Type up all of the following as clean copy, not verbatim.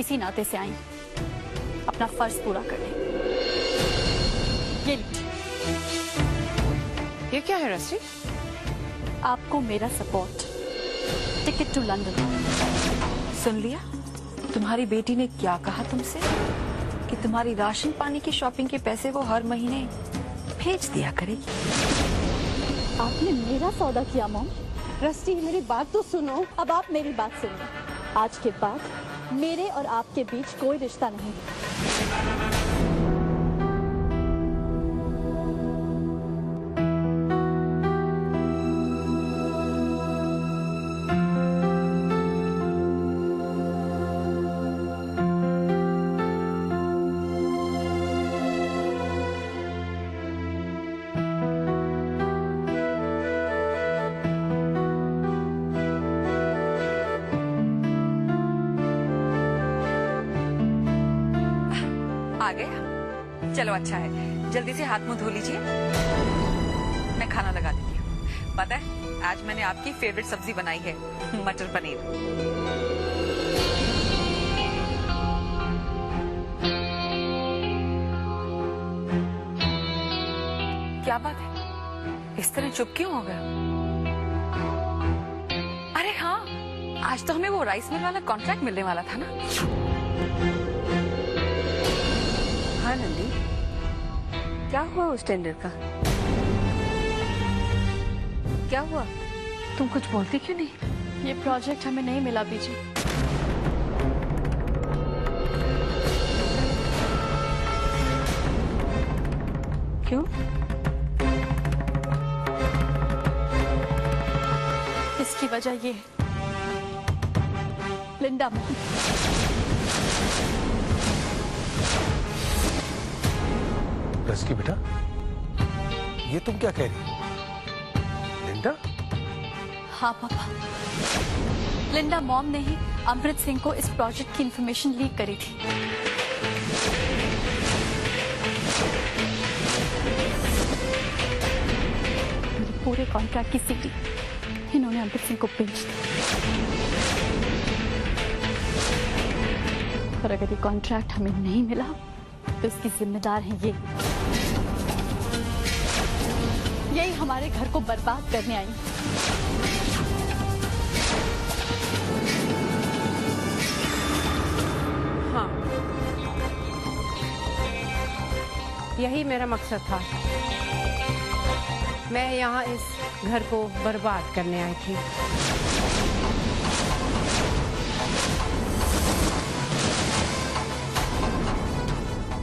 इसी नाते से आई, अपना फर्ज पूरा करने। ये लीजिए। ये क्या है रस्सी? आपको मेरा सपोर्ट, टिकट टू लंदन। सुन लिया? तुम्हारी बेटी ने क्या कहा तुमसे? कि तुम्हारी राशन पानी की शॉपिंग के पैसे वो हर महीने भेज दिया करेगी। आपने मेरा सौदा किया मॉम। रस्टी, मेरी बात तो सुनो। अब आप मेरी बात सुनिए। आज के बाद मेरे और आपके बीच कोई रिश्ता नहीं है। आ गया? चलो अच्छा है, जल्दी से हाथ मुंह धो लीजिए, मैं खाना लगा देती हूँ। पता है आज मैंने आपकी फेवरेट सब्जी बनाई है, मटर पनीर। क्या बात है, इस तरह चुप क्यों हो गए? अरे हाँ, आज तो हमें वो राइस मिल वाला कॉन्ट्रैक्ट मिलने वाला था ना। हाँ नंदी, क्या हुआ उस टेंडर का? क्या हुआ? तुम कुछ बोलती क्यों नहीं? ये प्रोजेक्ट हमें नहीं मिला बीजी। क्यों? इसकी वजह ये है, लिंडा मॉम। रस्की बेटा, ये तुम क्या कह रही हो? लिंडा? हाँ पापा, लिंडा मॉम ने ही अमृत सिंह को इस प्रोजेक्ट की इंफॉर्मेशन लीक करी थी। मेरे पूरे कॉन्ट्रैक्ट की सीडी इन्होंने अमृत सिंह को बेच दी। और अगर ये कॉन्ट्रैक्ट हमें नहीं मिला तो इसकी जिम्मेदार है ये। यही हमारे घर को बर्बाद करने आई। हाँ, यही मेरा मकसद था। मैं यहाँ इस घर को बर्बाद करने आई थी।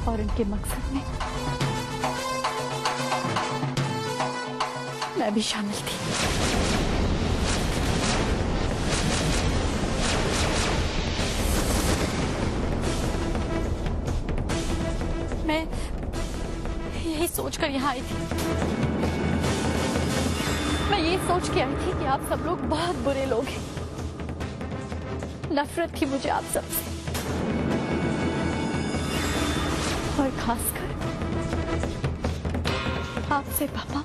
और उनके मकसद में मैं भी शामिल थी। मैं यही सोचकर यहाँ आई थी। मैं यही सोच के आई थी कि आप सब लोग बहुत बुरे लोग हैं। नफरत थी मुझे आप सबसे, और खासकर आपसे पापा।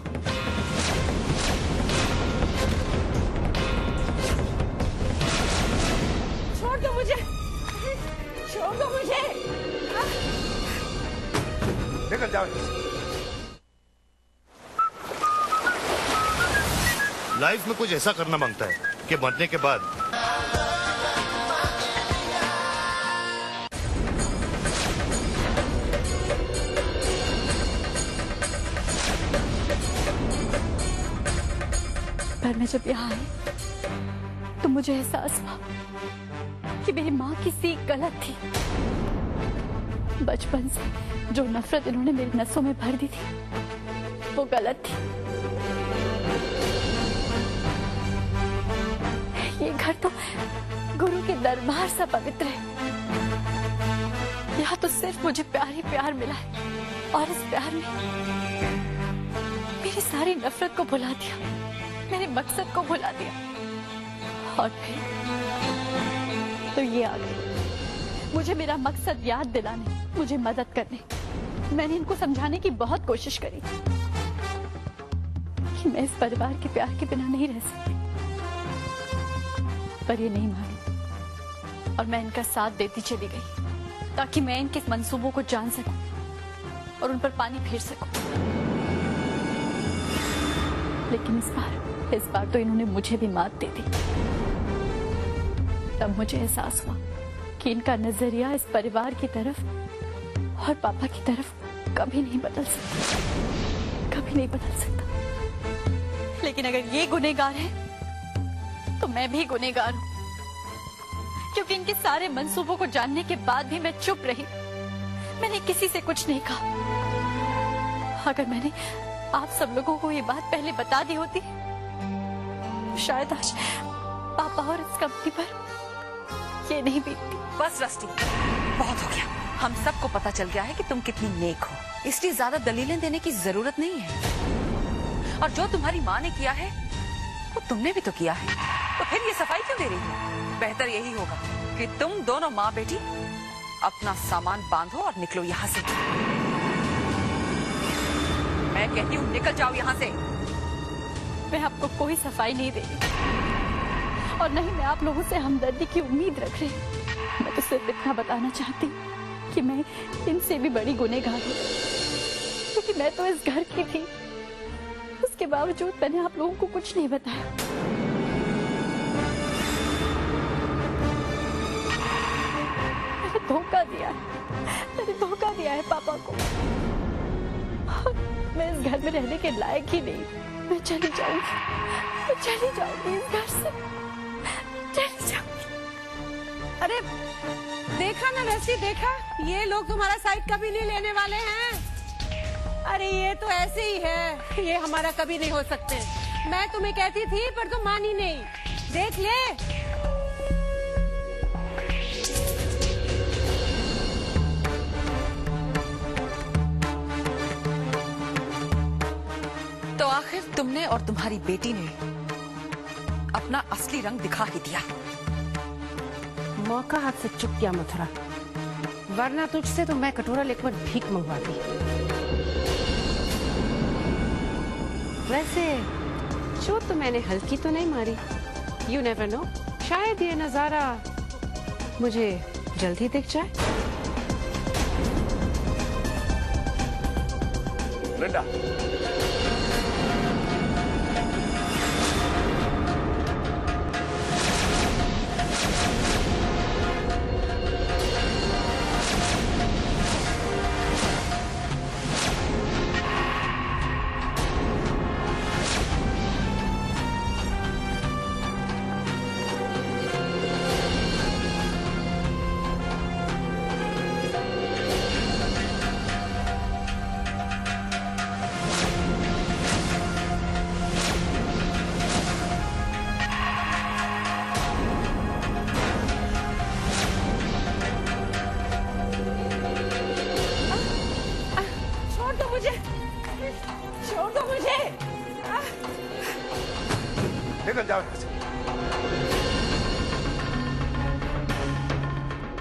छोड़ दो मुझे, छोड़ दो मुझे। निकल जाओ। लाइफ में कुछ ऐसा करना मांगता है कि मरने के बाद पर मैं जब यहाँ आई तो मुझे एहसास हुआ कि मेरी माँ की सीख गलत थी। बचपन से जो नफरत इन्होंने मेरी नसों में भर दी थी वो गलत थी। ये घर तो गुरु के दरबार सा पवित्र है। यहाँ तो सिर्फ मुझे प्यार ही प्यार मिला है, और इस प्यार में मेरी सारी नफरत को भुला दिया, मेरे मकसद को भुला दिया। और फिर तो ये आ गई मुझे मेरा मकसद याद दिलाने, मुझे मदद करने। मैंने इनको समझाने की बहुत कोशिश करी कि मैं इस परिवार के प्यार के बिना नहीं रह सकती, पर ये नहीं मानी। और मैं इनका साथ देती चली गई ताकि मैं इनके मंसूबों को जान सकूं और उन पर पानी फेर सकूं। लेकिन इस बार तो इन्होंने मुझे भी मात दे दी। तब मुझे एहसास हुआ कि इनका नजरिया इस परिवार की तरफ और पापा की तरफ कभी नहीं बदल सकता, कभी नहीं बदल सकता। लेकिन अगर ये गुनहगार है तो मैं भी गुनहगार हूं, क्योंकि इनके सारे मंसूबों को जानने के बाद भी मैं चुप रही। मैंने किसी से कुछ नहीं कहा। अगर मैंने आप सब लोगों को ये बात पहले बता दी होती तो शायद आज पापा और इस कंपनी पर ये नहीं बीतती। बस रस्टी, बहुत हो गया। हम सबको पता चल गया है कि तुम कितनी नेक हो, इसलिए ज्यादा दलीलें देने की जरूरत नहीं है। और जो तुम्हारी माँ ने किया है वो तुमने भी तो किया है, तो फिर ये सफाई क्यों दे रही हो? बेहतर यही होगा कि तुम दोनों माँ बेटी अपना सामान बांधो और निकलो यहाँ से। मैं कहती हूँ निकल जाओ यहाँ से। मैं आपको कोई सफाई नहीं दे रही और नहीं मैं आप लोगों से हमदर्दी की उम्मीद रख रही। मैं तो सिर्फ इतना बताना चाहती कि मैं इनसे भी बड़ी गुनहगार हूँ, क्योंकि मैं तो इस घर की थी। उसके बावजूद मैंने आप लोगों को कुछ नहीं बताया। मैंने धोखा दिया है, मैंने धोखा दिया है पापा को। मैं इस घर में रहने के लायक ही नहीं। मैं चली जाऊंगी, मैं चली जाऊंगी इस घर से, चली जाऊंगी। अरे देखा ना रस्सी, देखा, ये लोग तुम्हारा साइड कभी नहीं लेने वाले हैं। अरे ये तो ऐसे ही है, ये हमारा कभी नहीं हो सकते। मैं तुम्हें कहती थी पर तुम मानी नहीं। देख ले। तो आखिर तुमने और तुम्हारी बेटी ने अपना असली रंग दिखा ही दिया। मौका हाथ से चुक गया मथुरा, वरना तुझसे तो मैं कटोरा लेकर भीख मंगवाती। वैसे चोट तो मैंने हल्की तो नहीं मारी। यू नेवर नो, शायद ये नजारा मुझे जल्द ही दिख जाए। लिंडा, छोड़ दो मुझे। निकल जाओ यहाँ से।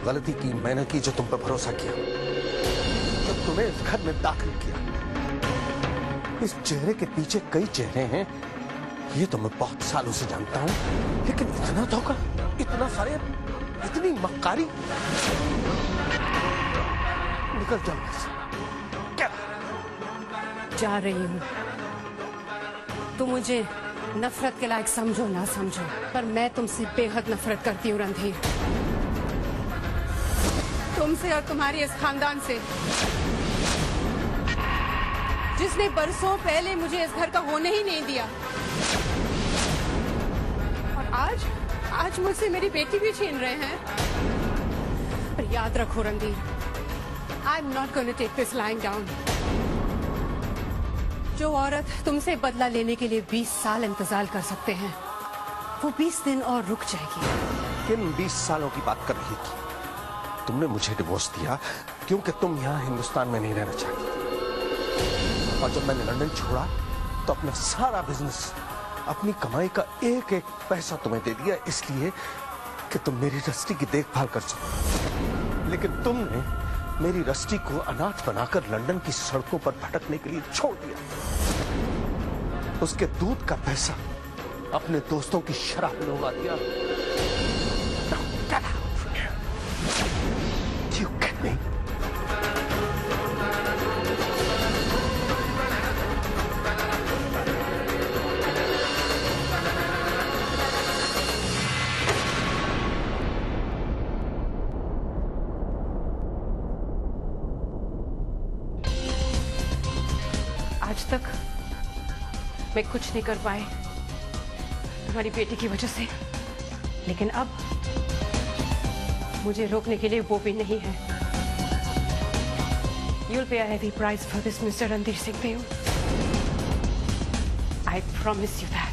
गलती की मैंने की जो तुम पर भरोसा किया, जब तुम्हें इस घर में दाखिल किया। इस चेहरे के पीछे कई चेहरे हैं, ये तो मैं बहुत सालों से जानता हूं, लेकिन इतना धोखा, इतना सारे, इतनी मक्कारी। निकल जाओ यहाँ से। क्या जा रही हूँ। तुम मुझे नफरत के लायक समझो ना समझो, पर मैं तुमसे बेहद नफरत करती हूँ रणधीर। तुमसे और तुम्हारे इस खानदान से, जिसने बरसों पहले मुझे इस घर का होने ही नहीं दिया। और आज मुझसे मेरी बेटी भी छीन रहे हैं। पर याद रखो Randhir, I am not going to take this lying down. जो औरत तुमसे बदला लेने के लिए 20 साल इंतजार कर सकते हैं, वो 20 दिन और रुक जाएगी। किन 20 सालों की बात कर रही थी? तुमने मुझे डिवोर्स दिया क्योंकि तुम यहाँ हिंदुस्तान में नहीं रहना चाहती। और जब मैंने लंदन छोड़ा तो अपना सारा बिजनेस, अपनी कमाई का एक एक पैसा तुम्हें दे दिया, इसलिए कि तुम मेरी रस्टी की देखभाल कर सको। लेकिन तुमने मेरी रस्टी को अनाथ बनाकर लंदन की सड़कों पर भटकने के लिए छोड़ दिया। उसके दूध का पैसा अपने दोस्तों की शराब में उड़ा दिया। Now, get out. तक मैं कुछ नहीं कर पाए तुम्हारी बेटी की वजह से, लेकिन अब मुझे रोकने के लिए वो भी नहीं है। You'll pay a heavy price for this, Mr. Randhir Singh Deol. I promise you that.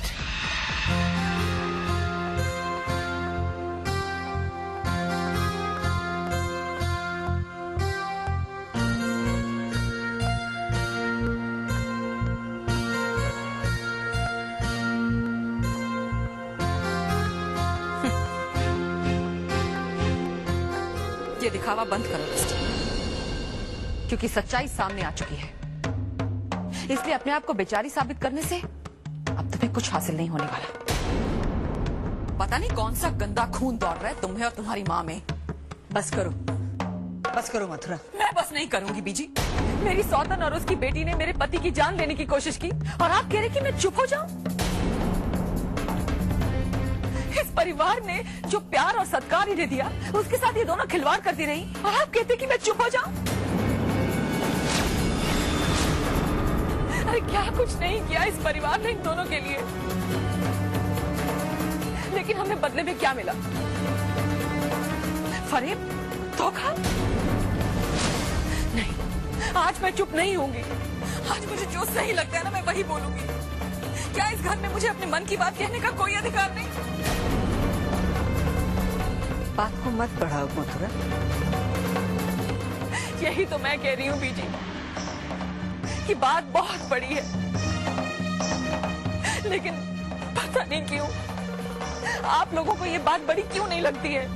ये दिखावा बंद करो रस्टी, क्योंकि सच्चाई सामने आ चुकी है। इसलिए अपने आप को बेचारी साबित करने से अब तुम्हें कुछ हासिल नहीं होने वाला। पता नहीं कौन सा गंदा खून दौड़ रहा है तुम्हें और तुम्हारी माँ में। बस करो मथुरा। मैं बस नहीं करूंगी बीजी। मेरी सौतन और उसकी बेटी ने मेरे पति की जान लेने की कोशिश की और आप कह रहे कि मैं चुप हो जाऊं? इस परिवार ने जो प्यार और सत्कार इन्हें दिया, उसके साथ ये दोनों खिलवाड़ करती रही और आप कहते कि मैं चुप हो जाऊं? अरे क्या कुछ नहीं किया इस परिवार ने इन दोनों के लिए, लेकिन हमें बदले में क्या मिला? फरेब, धोखा? नहीं, आज मैं चुप नहीं होंगी। आज मुझे जो सही लगता है ना, मैं वही बोलूंगी। क्या इस घर में मुझे अपने मन की बात कहने का कोई अधिकार नहीं? बात को मत बढ़ाओ मथुरा। यही तो मैं कह रही हूँ बीजी, कि बात बहुत बड़ी है, लेकिन पता नहीं क्यों आप लोगों को ये बात बड़ी क्यों नहीं लगती है।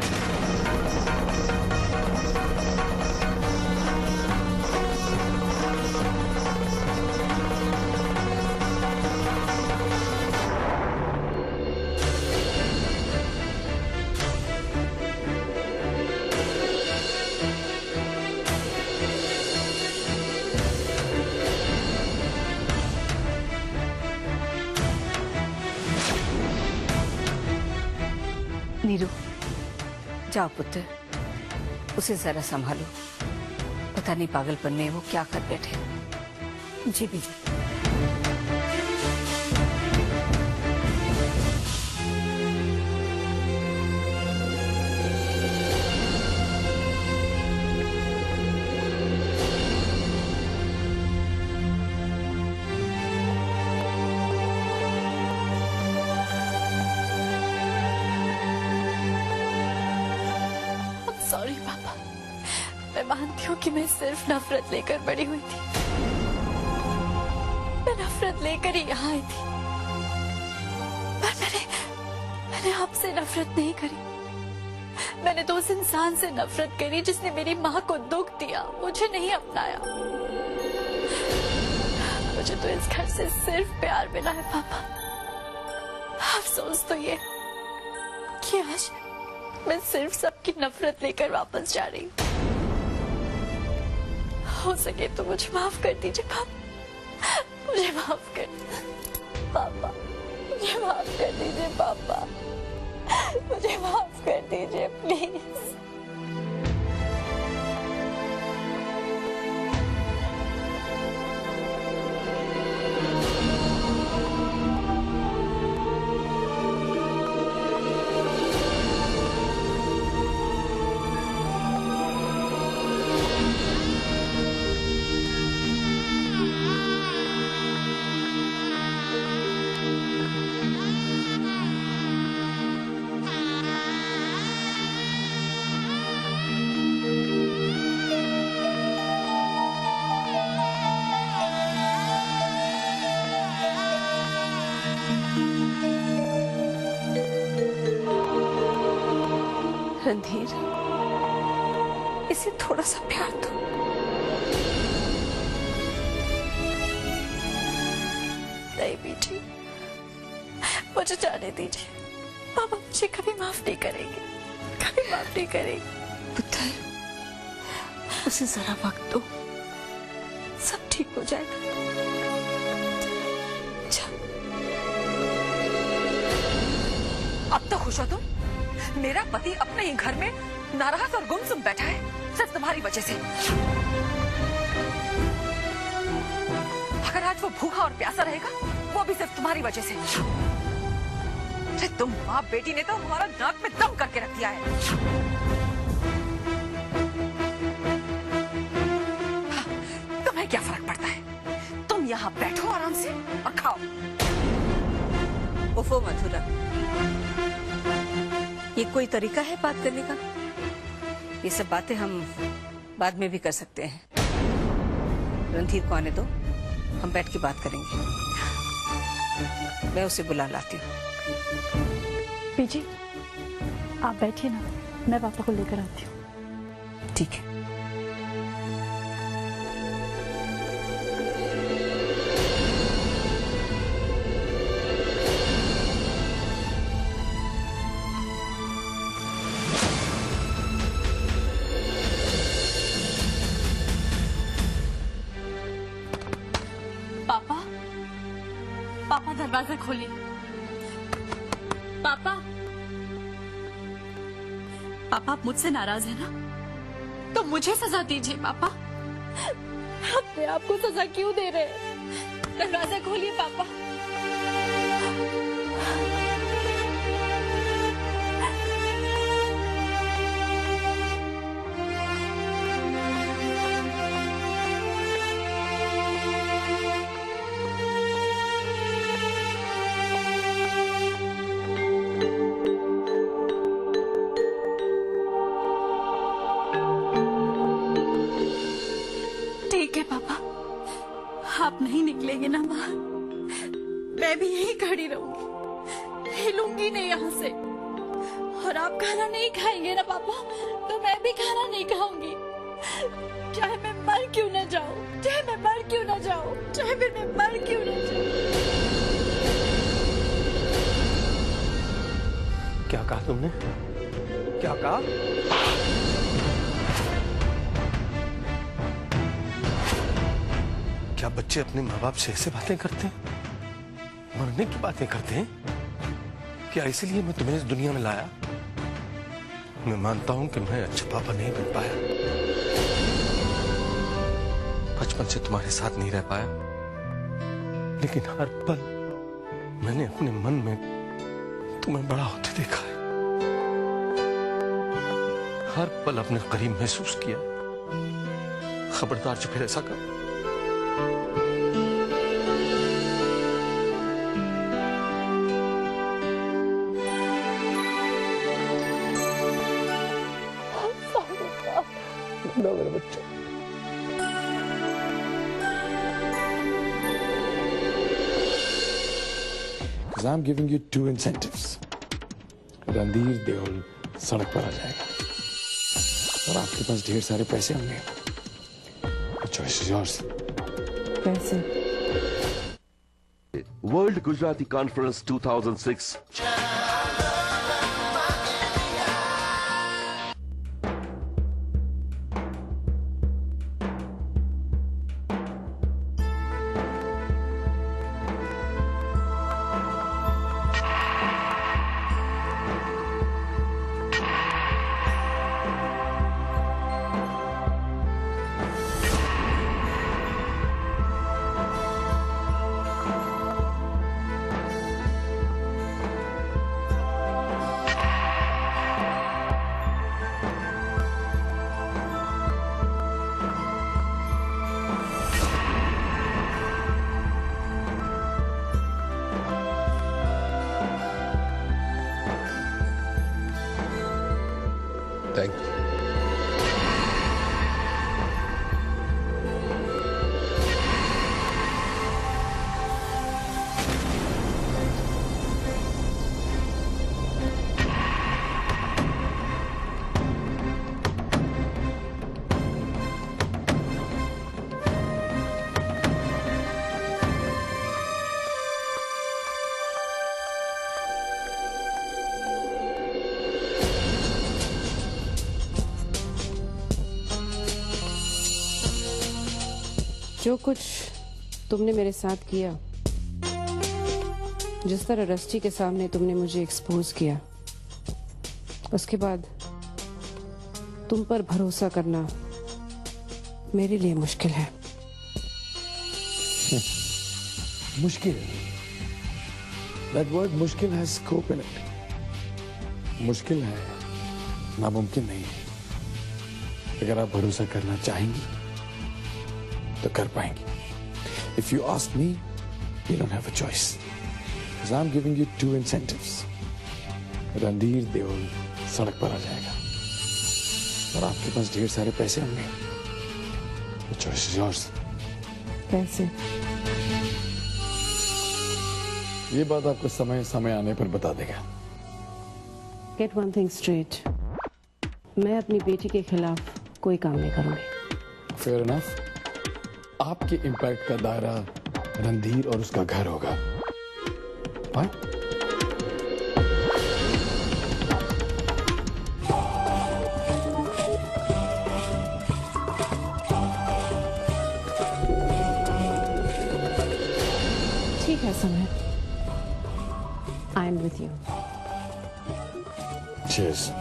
नीरू, जाओ पुत्र, उसे जरा संभालो। पता नहीं पागलपन में वो क्या कर बैठे। जी बीजी। सॉरी पापा, मैं मानती हूँ कि मैं सिर्फ नफरत लेकर बड़ी हुई थी। मैं नफरत लेकर ही यहाँ आई थी, पर मैंने आपसे नफरत नहीं करी। मैंने तो उस इंसान से नफरत करी जिसने मेरी माँ को दुख दिया, मुझे नहीं अपनाया। मुझे तो इस घर से सिर्फ प्यार मिला है पापा। अफसोस तो ये कि आज मैं सिर्फ सबकी नफरत लेकर वापस जा रही हूँ। हो सके तो मुझे माफ कर दीजिए पापा, मुझे माफ कर दीजिए पापा, मुझे माफ कर दीजिए पापा, मुझे माफ कर दीजिए प्लीज। रणधीर, इसे थोड़ा सा प्यार दो। नहीं बीजी, मुझे जाने दीजिए। पापा मुझे कभी माफ नहीं करेंगे, कभी माफ नहीं करेंगे। पुत्र, उसे जरा वक्त दो, सब ठीक हो जाएगा। अब तो खुश हो तुम? मेरा पति अपने ही घर में नाराज और गुमसुम बैठा है, सिर्फ तुम्हारी वजह से। अगर आज वो भूखा और प्यासा रहेगा, वो भी सिर्फ तुम्हारी वजह से। अरे तुम माँ बेटी ने तो हमारा नाक में दम करके रख दिया है। हाँ, तुम्हें क्या फर्क पड़ता है? तुम यहाँ बैठो आराम से और खाओ। ओफो मथुरा, ये कोई तरीका है बात करने का? ये सब बातें हम बाद में भी कर सकते हैं। रणधीर को आने दो, हम बैठ के बात करेंगे। मैं उसे बुला लाती हूँ। बीजी, आप बैठिए ना, मैं पापा को लेकर आती हूँ। ठीक है। पापा, पापा दरवाजा खोलिए। पापा, पापा आप मुझसे नाराज है ना? तो मुझे सजा दीजिए पापा। अपने आप को सजा क्यों दे रहे हैं? दरवाजा खोलिए पापा। ठीक है पापा, आप नहीं निकलेंगे ना बाहर? मैं भी यहीं खड़ी रहूंगी, हिलूंगी नहीं यहाँ से। और आप खाना नहीं खाएंगे ना पापा, तो मैं भी खाना नहीं खाऊंगी। चाहे मैं मर क्यों न जाऊं, चाहे मैं मर क्यों न जाऊं, चाहे फिर मैं मर क्यों न जाऊं। क्या कहा तुमने? क्या कहा? क्या बच्चे अपने माँ बाप से ऐसे बातें करते हैं? मरने की बातें करते हैं? क्या इसीलिए मैं तुम्हें इस दुनिया में लाया? मैं मानता हूं कि मैं अच्छा पापा नहीं बन पाया, बचपन से तुम्हारे साथ नहीं रह पाया, लेकिन हर पल मैंने अपने मन में तुम्हें बड़ा होते देखा है। हर पल अपने करीब महसूस किया। खबरदार जो फिर ऐसा कर। मेरे बच्चे, Because I'm giving you 2 incentives. Randhir Deol सड़क पर आ जाएगा और आपके पास ढेर सारे पैसे होंगे। Choice is yours. कैसे? World Gujarati Conference 2006. Thank you. जो कुछ तुमने मेरे साथ किया, जिस तरह रस्टी के सामने तुमने मुझे एक्सपोज किया, उसके बाद तुम पर भरोसा करना मेरे लिए मुश्किल है। मुश्किल, that word मुश्किल has scope in it. मुश्किल है, नामुमकिन नहीं है। अगर आप भरोसा करना चाहेंगी तो कर पाएंगी। If you ask me, you don't have a choice. Because I'm giving you 2 incentives. Randhir Deol सड़क पर आ जाएगा और आपके पास ढेर सारे पैसे होंगे। The choice is yours. कैसे? ये बात आपको समय समय आने पर बता देगा। Get one thing straight. मैं अपनी बेटी के खिलाफ कोई काम नहीं करूंगी। Fair enough. आपके इम्पैक्ट का दायरा रणधीर और उसका घर होगा। What? ठीक है समय। I am with you. Cheers.